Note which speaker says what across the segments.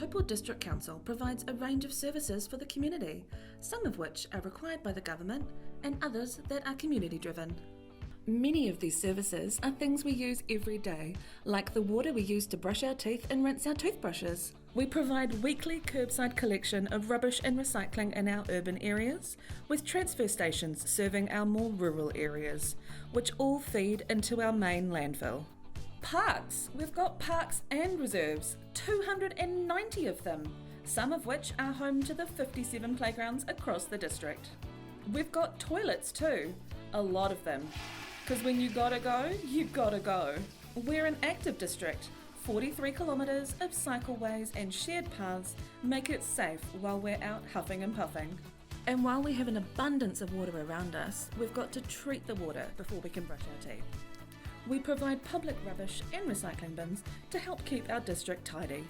Speaker 1: Taupō District Council provides a range of services for the community, some of which are required by the government and others that are community driven. Many of these services are things we use every day, like the water we use to brush our teeth and rinse our toothbrushes. We provide weekly curbside collection of rubbish and recycling in our urban areas, with transfer stations serving our more rural areas, which all feed into our main landfill. Parks. We've got parks and reserves, 290 of them, some of which are home to the 57 playgrounds across the district. We've got toilets too, a lot of them, because when you gotta go, you gotta go. We're an active district. 43 kilometres of cycleways and shared paths make it safe while we're out huffing and puffing. And while we have an abundance of water around us, we've got to treat the water before we can brush our teeth. We provide public rubbish and recycling bins to help keep our district tidy.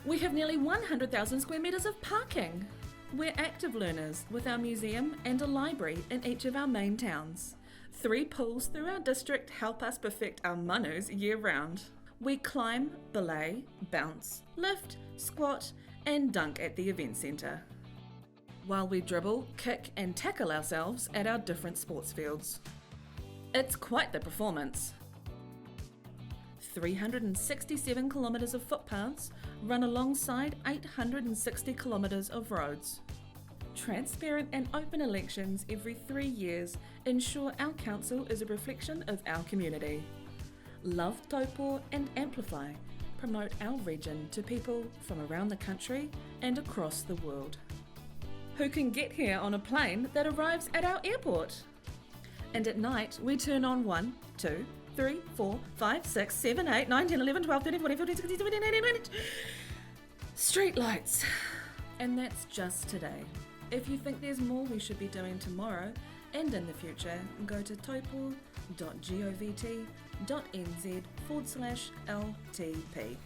Speaker 1: We have nearly 100,000 square metres of parking. We're active learners with our museum and a library in each of our main towns. 3 pools through our district help us perfect our manus year round. We climb, belay, bounce, lift, squat and dunk at the event centre, while we dribble, kick and tackle ourselves at our different sports fields. It's quite the performance. 367 kilometres of footpaths run alongside 860 kilometres of roads. Transparent and open elections every 3 years ensure our council is a reflection of our community. Love Taupō and amplify, promote our region to people from around the country and across the world, who can get here on a plane that arrives at our airport. And at night we turn on 1, 2, 3, 4, 5, 6, 7, 8, 9, 10, 11, 12, 13, 14, 15, 16, 17, 18, 19 street lights. And that's just today. If you think there's more we should be doing tomorrow and in the future, go to taupo.govt.nz/LTP.